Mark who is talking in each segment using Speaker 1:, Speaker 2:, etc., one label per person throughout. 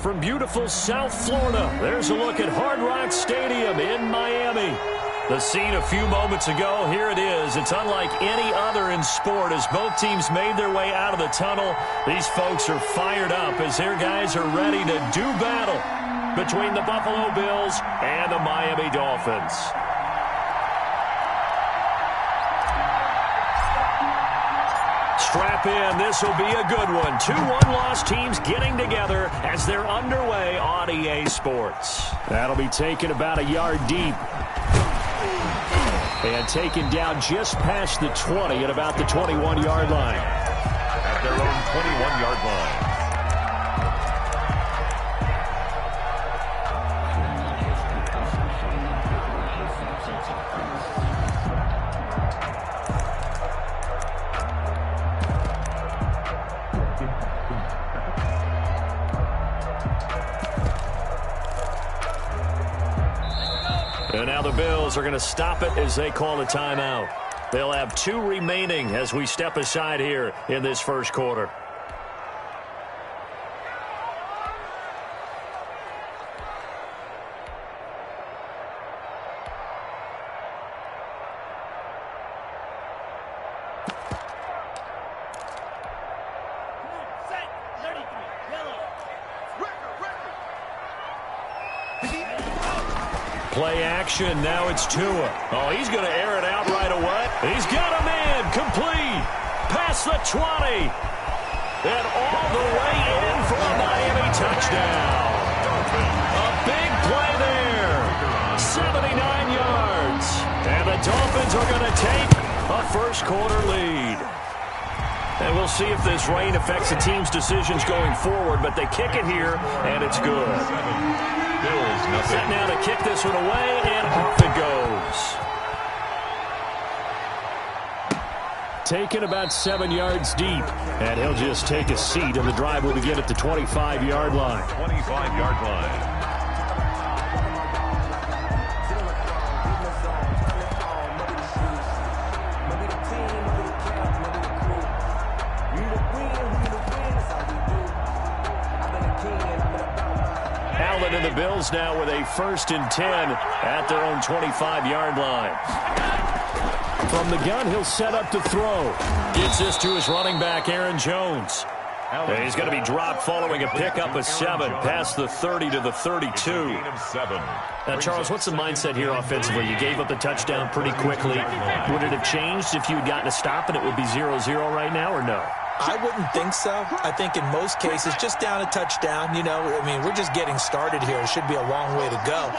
Speaker 1: from beautiful South Florida. There's a look at Hard Rock Stadium in Miami. The scene a few moments ago, here it is. It's unlike any other in sport as both teams made their way out of the tunnel. These folks are fired up as their guys are ready to do battle between the Buffalo Bills and the Miami Dolphins. Strap in. This will be a good one. 2 one-loss teams getting together as they're underway on EA Sports. That'll be taken about a yard deep. And taken down just past the 20 at about the 21-yard line.
Speaker 2: At their own 21-yard line.
Speaker 1: And now the Bills are going to stop it as they call a timeout. They'll have 2 remaining as we step aside here in this first quarter. Play action. Now it's Tua. Oh, he's going to air it out right away. He's got a man. Complete. Past the 20. And all the way in for a Miami touchdown. A big play there. 79 yards. And the Dolphins are going to take a first quarter lead. And we'll see if this rain affects the team's decisions going forward, but they kick it here, and it's good. Set now to kick this one away, and off it goes. Taken about 7 yards deep, and he'll just take a seat, and the drive will begin at the 25-yard line.
Speaker 2: 25-yard line.
Speaker 1: And the Bills now with a 1st and 10 at their own 25-yard line. From the gun, he'll set up to throw. Gets this to his running back, Aaron Jones. And he's going to be dropped following a pickup of 7 past the 30 to the 32. Now, Charles, what's the mindset here offensively? You gave up the touchdown pretty quickly. Would it have changed if you had gotten a stop and it would be 0-0 right now, or no?
Speaker 3: I wouldn't think so. I think in most cases, just down a touchdown, you know, I mean, we're just getting started here. It should be a long way to go.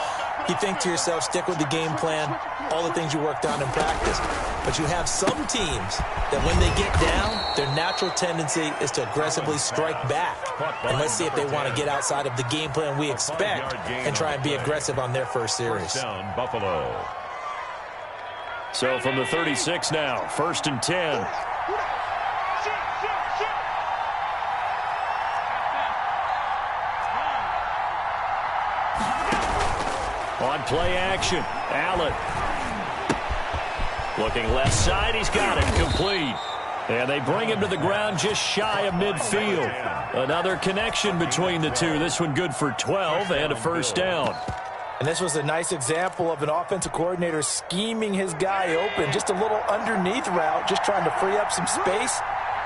Speaker 3: You think to yourself, stick with the game plan, all the things you worked on in practice. But you have some teams that when they get down, their natural tendency is to aggressively strike back. And let's see if they want to get outside of the game plan we expect and try and be aggressive on their first series.
Speaker 2: Buffalo.
Speaker 1: So from the 36 now, 1st and 10. On play action, Allen. Looking left side, he's got it, complete. And they bring him to the ground just shy of midfield. Another connection between the two. This one good for 12 and a 1st down.
Speaker 3: And this was a nice example of an offensive coordinator scheming his guy open. Just a little underneath route, just trying to free up some space.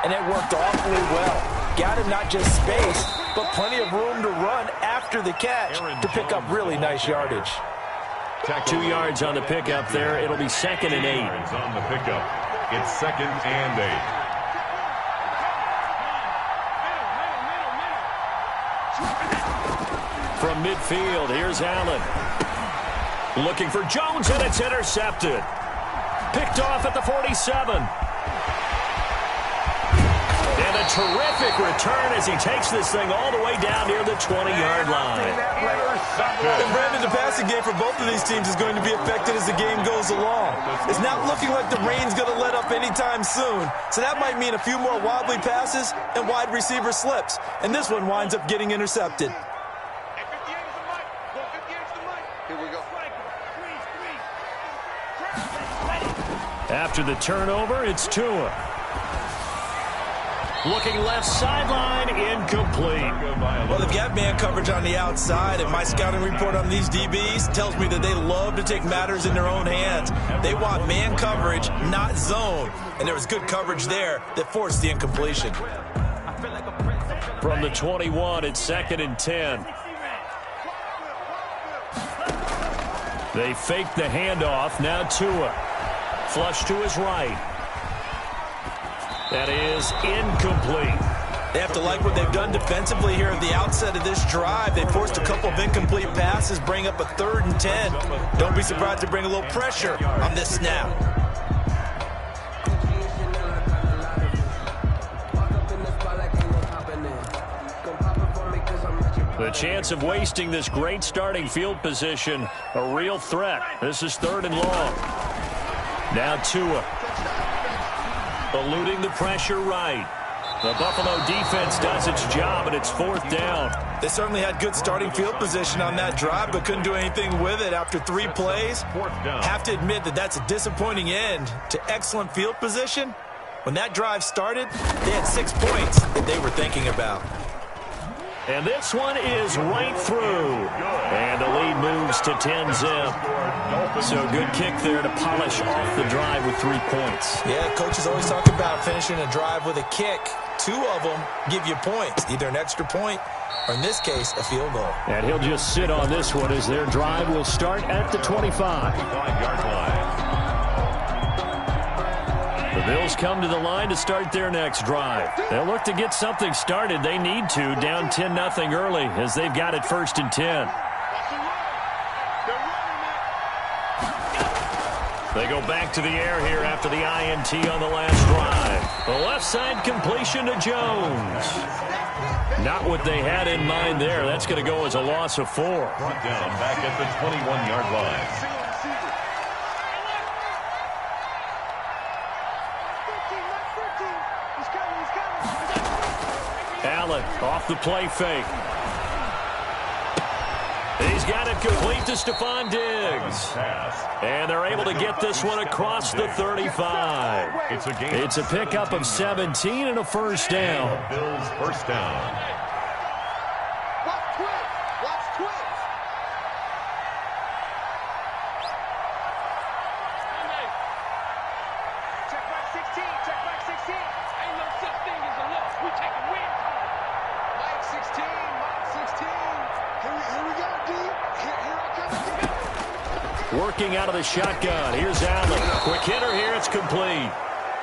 Speaker 3: And it worked awfully well. Got him not just space, but plenty of room to run after the catch to pick up really nice yardage.
Speaker 1: 2 yards on the pickup there. It'll be 2nd and 8.
Speaker 2: On the pickup. It's 2nd and
Speaker 1: 8. From midfield, here's Allen. Looking for Jones, and it's intercepted. Picked off at the 47. And a terrific return as he takes this thing all the way down near the 20-yard line.
Speaker 3: And Brandon, the passing game for both of these teams is going to be affected as the game goes along. It's not looking like the rain's going to let up anytime soon, so that might mean a few more wobbly passes and wide receiver slips. And this one winds up getting intercepted.
Speaker 1: After the turnover, it's Tua. Looking left sideline, incomplete.
Speaker 3: Well, they've got man coverage on the outside, and my scouting report on these DBs tells me that they love to take matters in their own hands. They want man coverage, not zone. And there was good coverage there that forced the incompletion.
Speaker 1: From the 21, it's 2nd and 10. They fake the handoff. Now Tua. Flush to his right. That is incomplete.
Speaker 3: They have to like what they've done defensively here at the outset of this drive. They forced a couple of incomplete passes, bring up a 3rd and 10. Don't be surprised to bring a little pressure on this snap.
Speaker 1: The chance of wasting this great starting field position, a real threat. This is 3rd and long. Now Tua. Eluding the pressure right. The Buffalo defense does its job, and it's 4th down.
Speaker 3: They certainly had good starting field position on that drive, but couldn't do anything with it after 3 plays. Have to admit that that's a disappointing end to excellent field position. When that drive started, they had 6 points that they were thinking about.
Speaker 1: And this one is right through. And the lead moves to 10-zip. So good kick there to polish off the drive with 3 points.
Speaker 3: Yeah, coaches always talk about finishing a drive with a kick. 2 of them give you points, either an extra point or, in this case, a field goal.
Speaker 1: And he'll just sit on this one as their drive will start at the 25-yard line. The Bills come to the line to start their next drive. They'll look to get something started. They need to, down 10-0 early as they've got it 1st and 10. They go back to the air here after the INT on the last drive. The left side completion to Jones. Not what they had in mind there. That's going to go as a loss of 4.
Speaker 2: Brought down back at the 21-yard line.
Speaker 1: Allen off the play fake. He's got it complete to Stephon Diggs. And they're able to get this one across the 35. It's a pickup of 17 and a 1st down.
Speaker 2: Bills 1st down.
Speaker 1: Working out of the shotgun. Here's Allen. Quick hitter here. It's complete.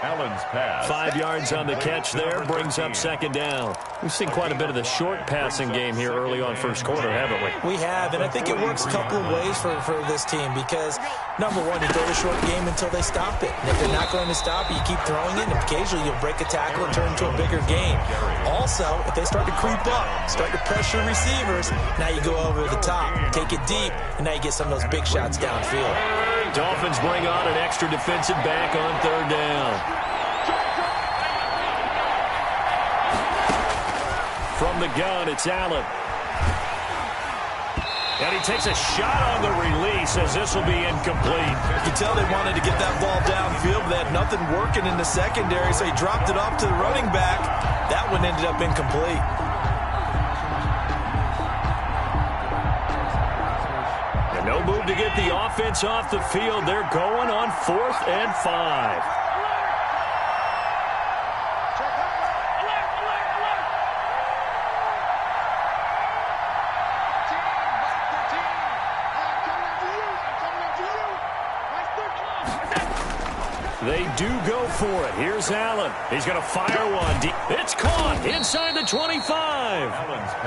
Speaker 2: Allen's pass.
Speaker 1: 5 yards on the catch there. Brings up 2nd down. We've seen quite a bit of the short passing game here early on 1st quarter, haven't we?
Speaker 3: We have, and I think it works a couple of ways for this team because, number one, you throw the short game until they stop it. And if they're not going to stop it, you keep throwing it, and occasionally you'll break a tackle and turn into a bigger game. Also, if they start to creep up, start to pressure receivers, now you go over the top, take it deep, and now you get some of those big shots downfield.
Speaker 1: Dolphins bring on an extra defensive back on 3rd down. From the gun, it's Allen. And he takes a shot on the release as this will be incomplete.
Speaker 3: You can tell they wanted to get that ball downfield, but they had nothing working in the secondary, so he dropped it off to the running back. That one ended up incomplete.
Speaker 1: And no move to get the offense off the field. They're going on 4th and 5. They do go for it. Here's Allen. He's going to fire one. It's caught inside the 25.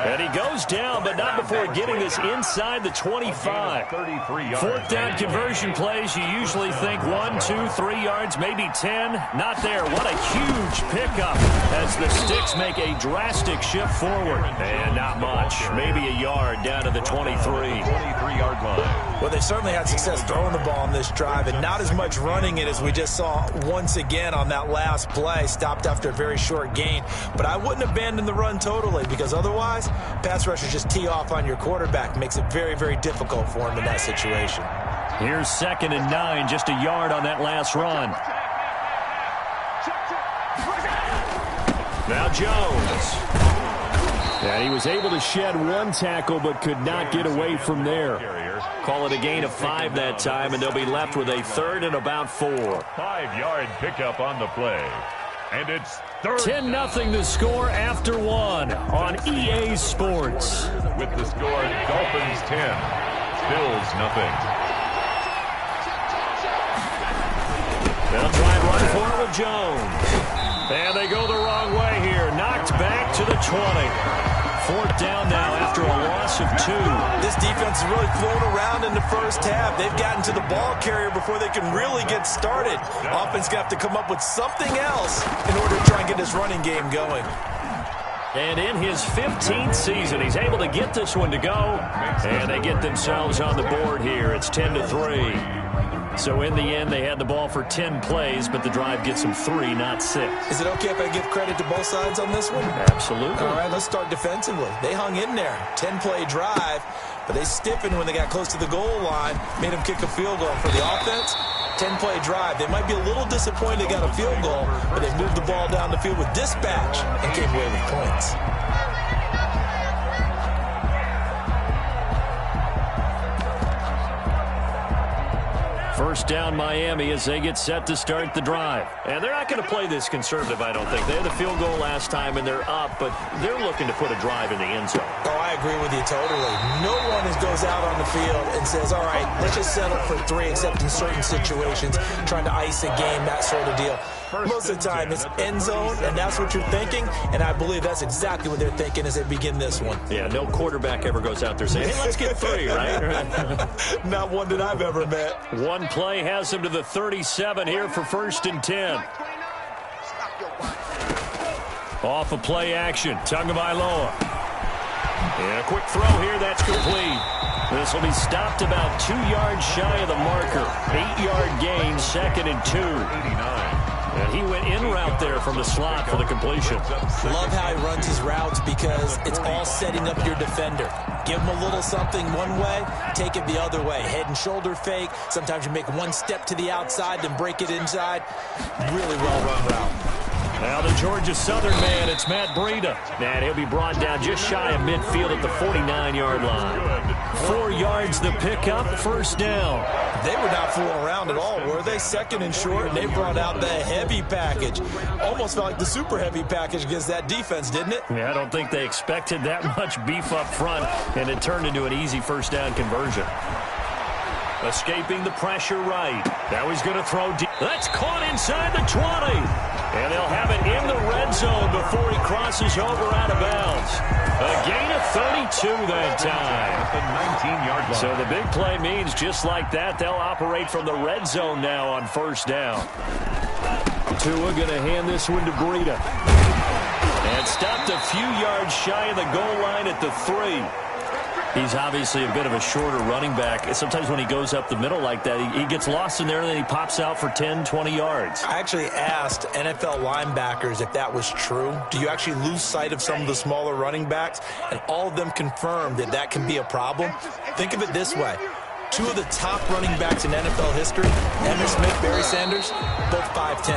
Speaker 1: And he goes down, but not before getting this inside the 25. 4th down conversion plays, you usually think 1, 2, 3 yards, maybe 10. Not there. What a huge pickup as the Sticks make a drastic shift forward. And not much. Maybe a yard down to the 23.
Speaker 2: 23-yard line.
Speaker 3: Well, they certainly had success throwing the ball on this drive and not as much running it as we just saw once again on that last play. Stopped after a very short gain. But I wouldn't abandon the run totally because otherwise, pass rushers just tee off on your quarterback. Makes it very, very difficult for him in that situation.
Speaker 1: Here's 2nd and 9, just a yard on that last run. Now Jones. And he was able to shed one tackle but could not get away from there. Call it a gain of 5 that time, and they'll be left with a 3rd and about 4.
Speaker 2: 5-yard pickup on the play. And it's
Speaker 1: 10-0 the score after 1 on EA Sports.
Speaker 2: With the score, Dolphins 10, Bills nothing.
Speaker 1: They'll try and run for it with Jones. And they go the wrong way here. Knocked back to the 20. 4th down now after a loss of 2.
Speaker 3: This defense is really flown around in the first half. They've gotten to the ball carrier before they can really get started. Offense going to have to come up with something else in order to try and get this running game going.
Speaker 1: And in his 15th season, he's able to get this one to go. And they get themselves on the board here. It's 10-3. So in the end, they had the ball for 10 plays, but the drive gets them 3, not 6.
Speaker 3: Is it okay if I give credit to both sides on this one?
Speaker 1: Absolutely.
Speaker 3: All right, let's start defensively. They hung in there. 10-play drive, but they stiffened when they got close to the goal line, made them kick a field goal. For the offense, 10-play drive. They might be a little disappointed they got a field goal, but they moved the ball down the field with dispatch and came away with points.
Speaker 1: First down Miami as they get set to start the drive. And they're not going to play this conservative, I don't think. They had the field goal last time, and they're up, but they're looking to put a drive in the end zone.
Speaker 3: Oh, I agree with you totally. No one goes out on the field and says, all right, let's just settle for 3, except in certain situations, trying to ice a game, that sort of deal. Most of the time, it's end zone, and that's what you're thinking, and I believe that's exactly what they're thinking as they begin this one.
Speaker 1: Yeah, no quarterback ever goes out there saying, hey, let's get 3, right?
Speaker 3: Not one that I've ever met.
Speaker 1: One play has him to the 37 here for 1st and 10. Off of play action, Tagovailoa. And a quick throw here, that's complete. This will be stopped about 2 yards shy of the marker. 8-yard gain, 2nd and 2.
Speaker 2: 89.
Speaker 1: And he went in route there from the slot for the completion.
Speaker 3: Love how he runs his routes because it's all setting up your defender. Give him a little something one way, take it the other way. Head and shoulder fake. Sometimes you make one step to the outside, then break it inside. Really well-run route.
Speaker 1: Now the Georgia Southern man, it's Matt Breida. And he'll be brought down just shy of midfield at the 49-yard line. 4 yards the pickup, 1st down.
Speaker 3: They were not fooling around at all, were they? 2nd and short, and they brought out the heavy package. Almost felt like the super heavy package against that defense, didn't it?
Speaker 1: Yeah, I don't think they expected that much beef up front, and it turned into an easy 1st down conversion. Escaping the pressure right. Now he's going to throw deep. That's caught inside the 20. And they'll have it in the red zone before he crosses over out of bounds. A gain of 32 that time.
Speaker 2: The 19-yard line.
Speaker 1: So the big play means just like that, they'll operate from the red zone now on 1st down. Tua going to hand this one to Breida. And stopped a few yards shy of the goal line at the 3. He's obviously a bit of a shorter running back. Sometimes when he goes up the middle like that, he gets lost in there, and then he pops out for 10, 20 yards.
Speaker 3: I actually asked NFL linebackers if that was true. Do you actually lose sight of some of the smaller running backs? And all of them confirmed that that can be a problem. Think of it this way. 2 of the top running backs in NFL history, Emmitt Smith, Barry Sanders, both 5'10".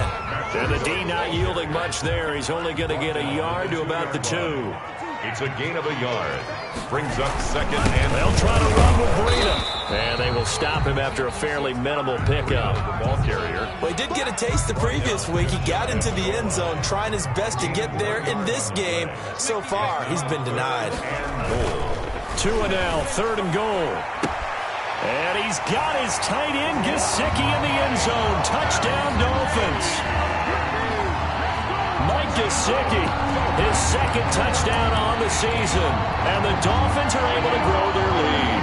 Speaker 1: And the D not yielding much there. He's only going to get a yard to about the 2.
Speaker 2: It's a gain of a yard. Brings up 2nd and...
Speaker 1: They'll try to run with Breida. And they will stop him after a fairly minimal pickup.
Speaker 2: The ball carrier.
Speaker 3: Well, he did get a taste the previous week. He got into the end zone, trying his best to get there in this game. So far, he's been denied.
Speaker 1: Tua now, 3rd and goal. And he's got his tight end, Gesicki, in the end zone. Touchdown, Dolphins. Mike Gesicki, his 2nd touchdown on the season. And the Dolphins are able to grow their lead.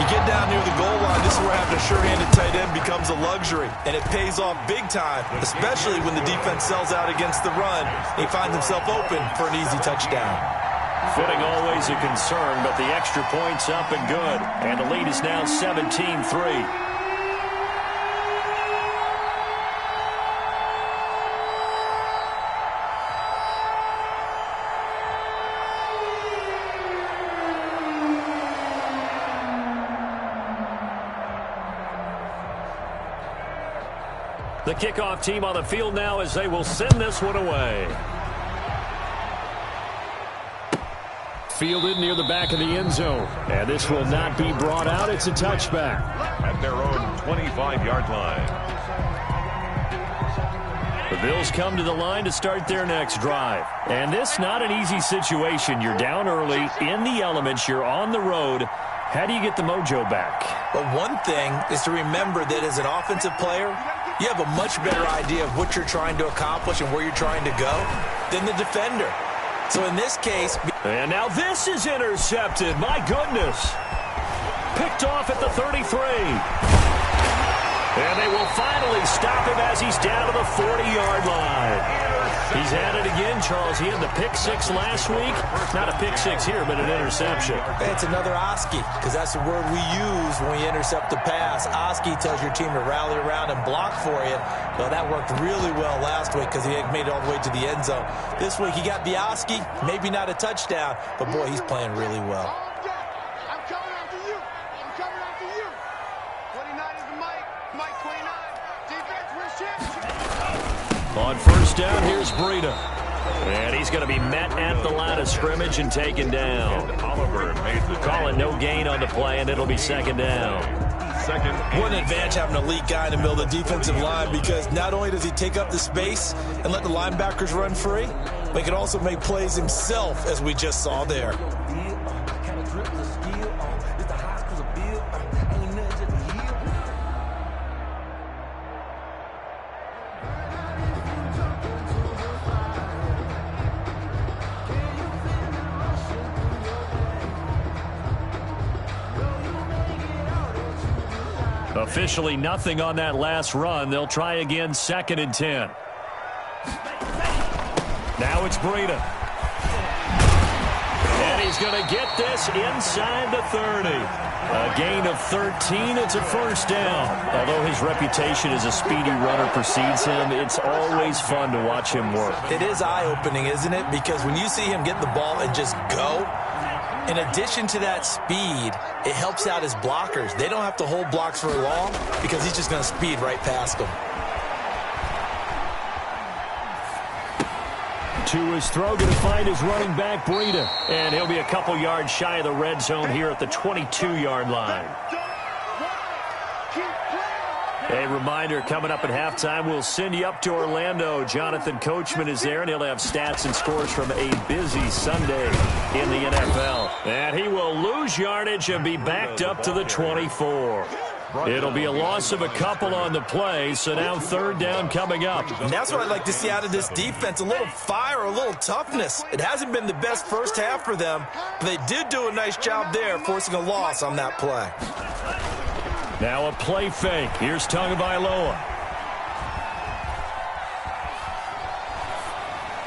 Speaker 3: You get down near the goal line, this is where having a sure-handed tight end becomes a luxury. And it pays off big time, especially when the defense sells out against the run. He finds himself open for an easy touchdown.
Speaker 1: Fitting always a concern, but the extra point's up and good. And the lead is now 17-3. The kickoff team on the field now as they will send this one away. fielded near the back of the end zone. And this will not be brought out. It's a touchback.
Speaker 2: At their own 25-yard line.
Speaker 1: The Bills come to the line to start their next drive. And this not an easy situation. You're down early, in the elements, you're on the road. How do you get the mojo back?
Speaker 3: Well, one thing is to remember that as an offensive player, you have a much better idea of what you're trying to accomplish and where you're trying to go than the defender. So in this case...
Speaker 1: And now this is intercepted. My goodness. Picked off at the 33. And they will finally stop him as he's down to the 40-yard line. He's at it again, Charles. He had the pick six last week. Not a pick six here, but an interception.
Speaker 3: It's another Oski, because that's the word we use when you intercept the pass. Oski tells your team to rally around and block for you. Well, that worked really well last week because he made it all the way to the end zone. This week he got the Oski, maybe not a touchdown, but boy, he's playing really well.
Speaker 4: I'm coming after you. I'm coming after you. 29 is the Mike. Mike 29. Defense, where's championship?
Speaker 1: On first down, here's Breida. And he's going to be met at the line of scrimmage and taken down.
Speaker 2: And Oliver made the
Speaker 1: Calling no gain on the play, and it'll be second down.
Speaker 3: What an advantage having an elite guy in the middle of the defensive line, because not only does he take up the space and let the linebackers run free, but he can also make plays himself, as we just saw there.
Speaker 1: Officially nothing on that last run. They'll try again, 2nd and 10. Now it's Breida. And he's going to get this inside the 30. A gain of 13. It's a first down. Although his reputation as a speedy runner precedes him, it's always fun to watch him work.
Speaker 3: It is eye-opening, isn't it? Because when you see him get the ball and just go, in addition to that speed, it helps out his blockers. They don't have to hold blocks for long because he's just going to speed right past them.
Speaker 1: To his throw, going to find his running back, Breida. And he'll be a couple yards shy of the red zone here at the 22-yard line. A reminder, coming up at halftime, we'll send you up to Orlando. Jonathan Coachman is there, and he'll have stats and scores from a busy Sunday in the NFL. And he will lose yardage and be backed up to the 24. It'll be a loss of a couple on the play, so now third down coming up.
Speaker 3: And that's what I'd like to see out of this defense, a little fire, a little toughness. It hasn't been the best first half for them, but they did do a nice job there, forcing a loss on that play.
Speaker 1: Now a play fake. Here's Tagovailoa.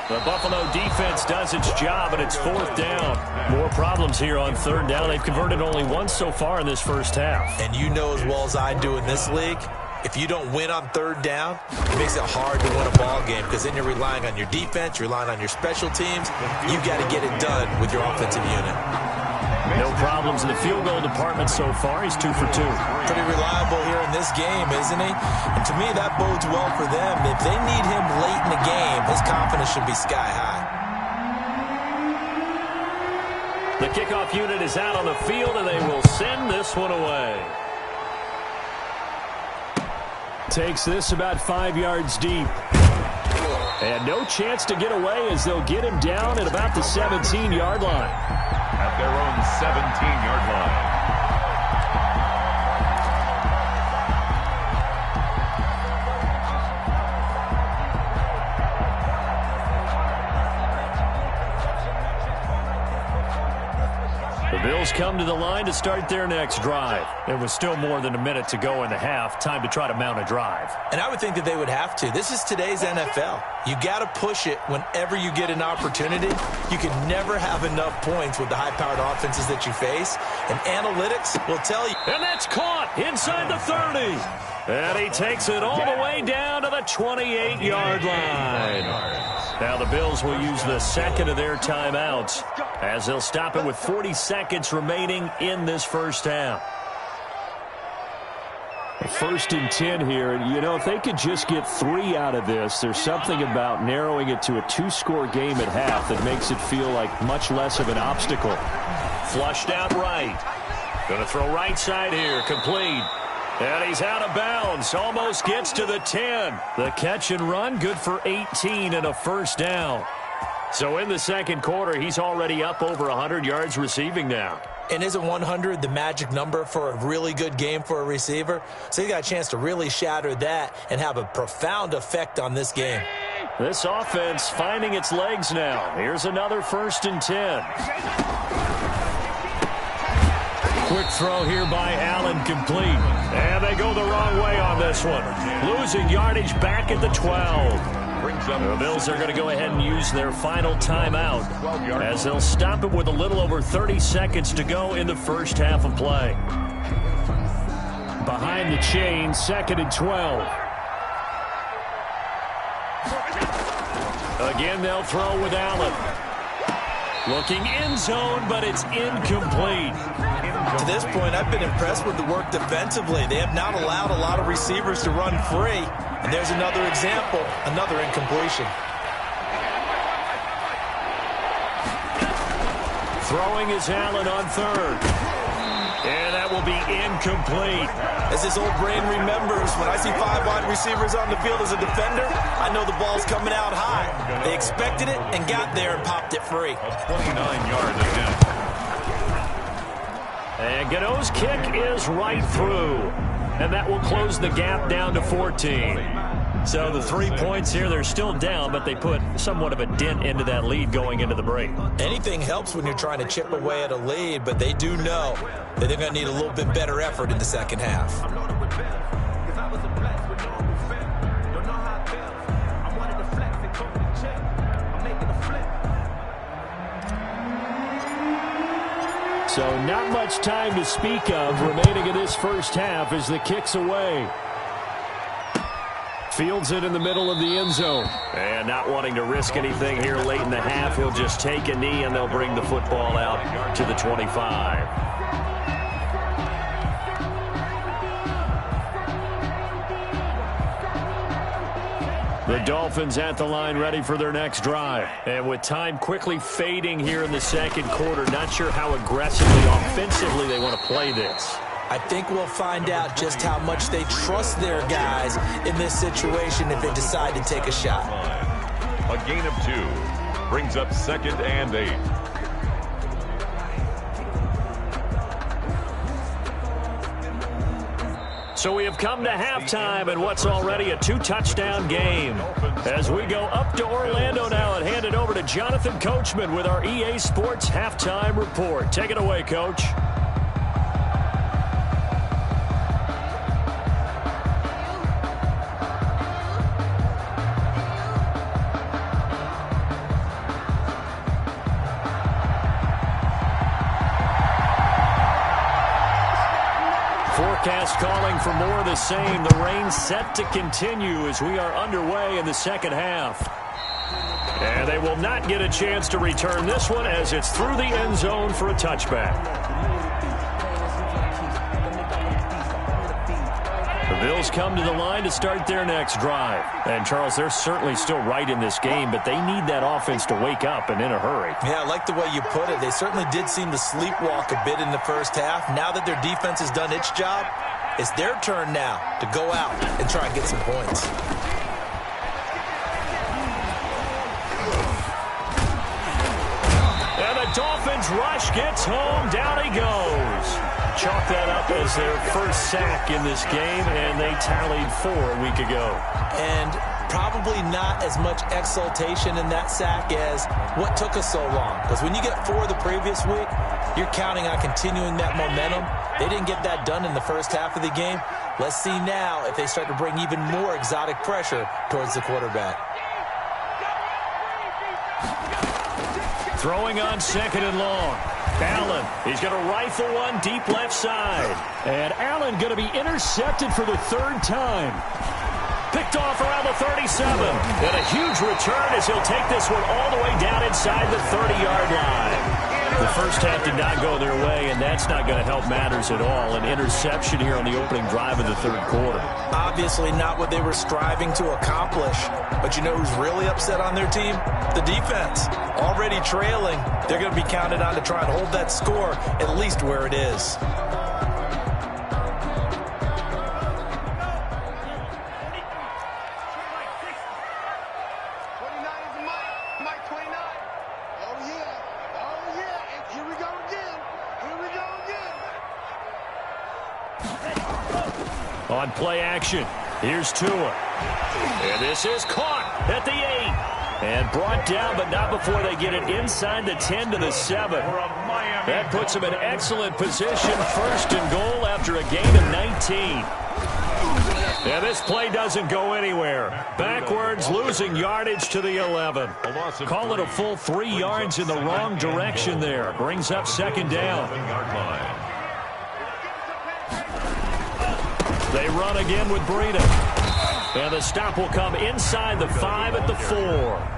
Speaker 1: The Buffalo defense does its job, and it's fourth down. More problems here on third down. They've converted only once so far in this first half.
Speaker 3: And you know as well as I do in this league, if you don't win on third down, it makes it hard to win a ball game, because then you're relying on your defense, you're relying on your special teams. You've got to get it done with your offensive unit.
Speaker 1: No problems in the field goal department so far. He's 2 for 2.
Speaker 3: Pretty reliable here in this game, isn't he? And to me, that bodes well for them. If they need him late in the game, his confidence should be sky high.
Speaker 1: The kickoff unit is out on the field, and they will send this one away. Takes this about 5 yards deep. And no chance to get away as they'll get him down at about the 17-yard line.
Speaker 2: At their own 17-yard line.
Speaker 1: The Bills come to the line to start their next drive. There was still more than a minute to go in the half. Time to try to mount a drive.
Speaker 3: And I would think that they would have to. This is today's NFL. You got to push it whenever you get an opportunity. You can never have enough points with the high-powered offenses that you face. And analytics will tell you.
Speaker 1: And that's caught inside the 30. And he takes it all the way down to the 28-yard line. Now the Bills will use the second of their timeouts as they'll stop it with 40 seconds remaining in this first half. First and 10 here, and you know, if they could just get 3 out of this, there's something about narrowing it to a 2-score game at half that makes it feel like much less of an obstacle. Flushed out right. Going to throw right side here, complete. And he's out of bounds, almost gets to the 10. The catch and run, good for 18 and a first down. So in the second quarter, he's already up over 100 yards receiving now.
Speaker 3: And isn't 100 the magic number for a really good game for a receiver? So he got a chance to really shatter that and have a profound effect on this game.
Speaker 1: This offense finding its legs now. Here's another first and 10. Quick throw here by Allen, complete. And they go the wrong way on this one. Losing yardage back at the 12. The Bills are going to go ahead and use their final timeout as they'll stop it with a little over 30 seconds to go in the first half of play. Behind the chain, second and 12. Again, they'll throw with Allen. Looking end zone, but it's incomplete.
Speaker 3: To this point, I've been impressed with the work defensively. They have not allowed a lot of receivers to run free. And there's another example, another incompletion.
Speaker 1: Throwing is Allen on third. And that will be incomplete.
Speaker 3: As his old brain remembers, when I see 5 wide receivers on the field as a defender, I know the ball's coming out high. They expected it and got there and popped it free.
Speaker 2: 29 yards again.
Speaker 1: And Gano's kick is right through. And that will close the gap down to 14. So the 3 points here, they're still down, but they put somewhat of a dent into that lead going into the break.
Speaker 3: Anything helps when you're trying to chip away at a lead, but they do know that they're going to need a little bit better effort in the second half.
Speaker 1: So not much time to speak of remaining in this first half as the kick's away. Fields it in the middle of the end zone. And not wanting to risk anything here late in the half, he'll just take a knee and they'll bring the football out to the 25. The Dolphins at the line ready for their next drive. And with time quickly fading here in the second quarter, not sure how aggressively, offensively they want to play this.
Speaker 3: I think we'll find out just how much they trust their guys in this situation if they decide to take a shot.
Speaker 2: A gain of 2 brings up 2nd and 8.
Speaker 1: So we have come to halftime in what's already a 2-touchdown game. As we go up to Orlando now and hand it over to Jonathan Coachman with our EA Sports Halftime Report. Take it away, Coach. Forecast calling for more of the same. The rain set to continue as we are underway in the second half. And they will not get a chance to return this one as it's through the end zone for a touchback. The Bills come to the line to start their next drive. And, Charles, they're certainly still right in this game, but they need that offense to wake up and in a hurry.
Speaker 3: Yeah, I like the way you put it. They certainly did seem to sleepwalk a bit in the first half. Now that their defense has done its job, it's their turn now to go out and try and get some points.
Speaker 1: And the Dolphins rush gets home. Down he goes. Chalk that up as their first sack in this game, and they tallied 4 a week ago.
Speaker 3: And probably not as much exultation in that sack as what took us so long. Because when you get 4 the previous week, you're counting on continuing that momentum. They didn't get that done in the first half of the game. Let's see now if they start to bring even more exotic pressure towards the quarterback.
Speaker 1: Throwing on second and long. Allen, he's going to rifle one deep left side. And Allen going to be intercepted for the 3rd time. Picked off around the 37. And a huge return as he'll take this one all the way down inside the 30-yard line. The first half did not go their way, and that's not going to help matters at all. An interception here on the opening drive of the third quarter.
Speaker 3: Obviously not what they were striving to accomplish. But you know who's really upset on their team? The defense. Already trailing. They're going to be counted on to try and hold that score at least where it is.
Speaker 1: On play action, here's Tua. And this is caught at the 8. And brought down, but not before they get it inside the 10 to the 7. That puts them in excellent position. First and goal after a gain of 19. And this play doesn't go anywhere. Backwards, losing yardage to the 11. Call it a full 3 yards in the wrong direction there. Brings up second down. They run again with Breida. And the stop will come inside the 5 at the 4.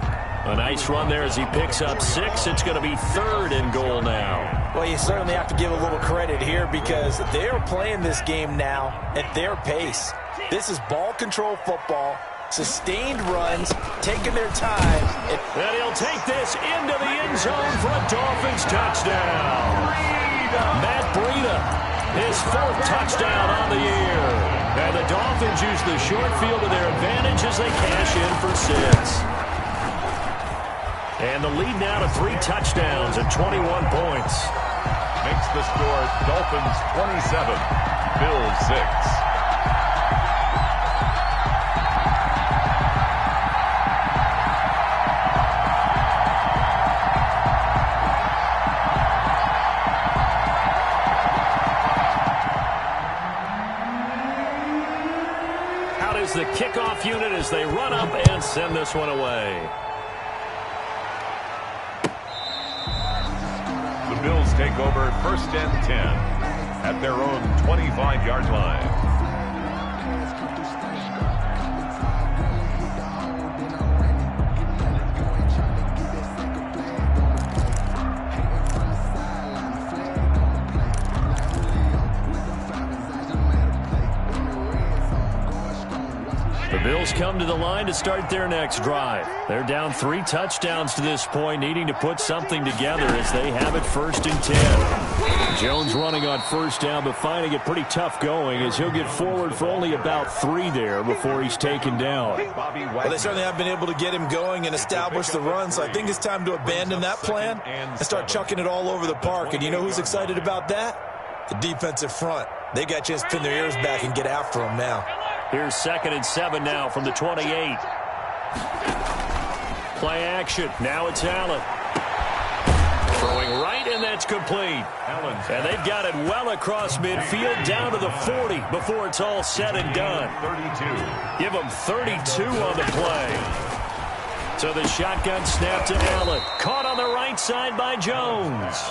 Speaker 1: A nice run there as he picks up 6. It's going to be third and goal now.
Speaker 3: Well, you certainly have to give a little credit here because they are playing this game now at their pace. This is ball control football, sustained runs, taking their time.
Speaker 1: And he'll take this into the end zone for a Dolphins touchdown. Matt Breida. His 4th touchdown on the year. And the Dolphins use the short field to their advantage as they cash in for 6. And the lead now to 3 touchdowns and 21 points.
Speaker 2: Makes the score Dolphins 27, Bills 6.
Speaker 1: The kickoff unit as they run up and send this one away.
Speaker 2: The Bills take over 1st and 10 at their own 25-yard line.
Speaker 1: Bills come to the line to start their next drive. They're down 3 touchdowns to this point, needing to put something together as they have it 1st and 10. Jones running on 1st down, but finding it pretty tough going as he'll get forward for only about 3 there before he's taken down.
Speaker 3: Well, they certainly have been able to get him going and establish the run, so I think it's time to abandon that plan and start chucking it all over the park. And you know who's excited about that? The defensive front. They got a chance to pin their ears back and get after him now.
Speaker 1: Here's 2nd and 7 now from the 28. Play action. Now it's Allen. Throwing right, and that's complete. And they've got it well across midfield down to the 40 before it's all said and done.
Speaker 2: 32.
Speaker 1: Give them 32 on the play. So the shotgun snap to Allen. Caught on the right side by Jones.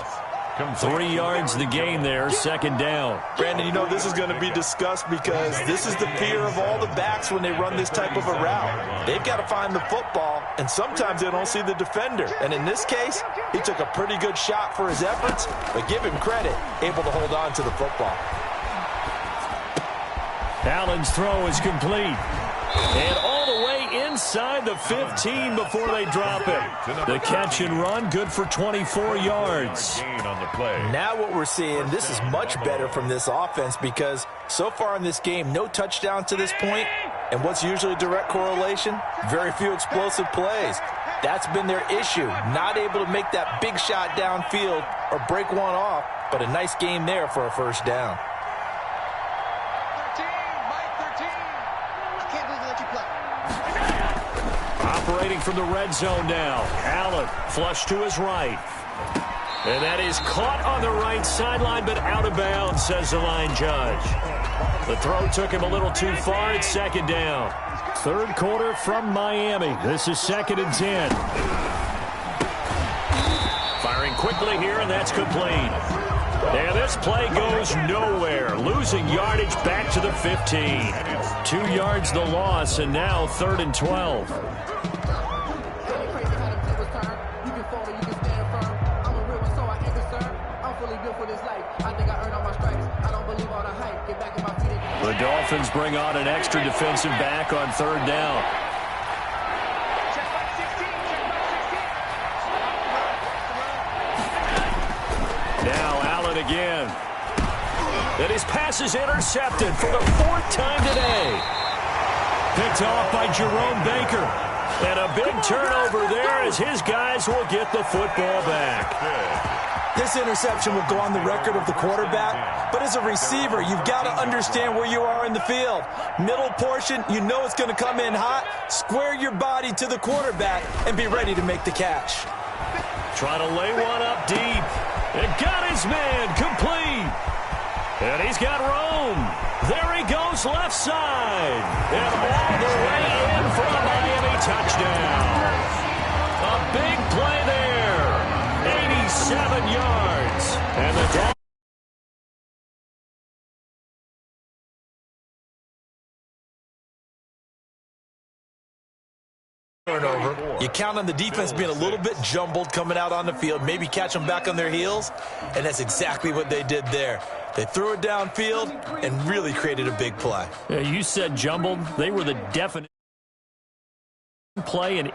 Speaker 1: 3 yards the gain there, 2nd down.
Speaker 3: Brandon, you know this is going to be discussed because this is the fear of all the backs when they run this type of a route. They've got to find the football, and sometimes they don't see the defender. And in this case, he took a pretty good shot for his efforts, but give him credit, able to hold on to the football.
Speaker 1: Allen's throw is complete. And all the way inside the 15 before they drop it. The catch and run, good for 24 yards.
Speaker 3: Now what we're seeing, this is much better from this offense because so far in this game, no touchdowns to this point. And what's usually a direct correlation? Very few explosive plays. That's been their issue, not able to make that big shot downfield or break one off, but a nice game there for a 1st down.
Speaker 1: Operating from the red zone now. Allen flush to his right. And that is caught on the right sideline, but out of bounds, says the line judge. The throw took him a little too far. It's 2nd down. 3rd quarter from Miami. This is 2nd and 10. Firing quickly here, and that's complete. And this play goes nowhere. Losing yardage back to the 15. 2 yards the loss, and now 3rd and 12. The Dolphins bring on an extra defensive back on third down.
Speaker 4: Check by 16.
Speaker 1: Now Allen again. And his pass is intercepted for the 4th time today. Picked off by Jerome Baker. And a big turnover there as his guys will get the football back.
Speaker 3: This interception will go on the record of the quarterback, but as a receiver, you've got to understand where you are in the field. Middle portion, you know it's going to come in hot. Square your body to the quarterback and be ready to make the catch.
Speaker 1: Trying to lay one up deep. And got his man complete. And he's got room. There he goes left side. And all the way in for a Miami touchdown. A big play there. 87 yards. And the Dolphins.
Speaker 3: Turnover. You count on the defense being a little bit jumbled coming out on the field, maybe catch them back on their heels, and that's exactly what they did there. They threw it downfield and really created a big play.
Speaker 1: Yeah, you said jumbled. They were the definite play and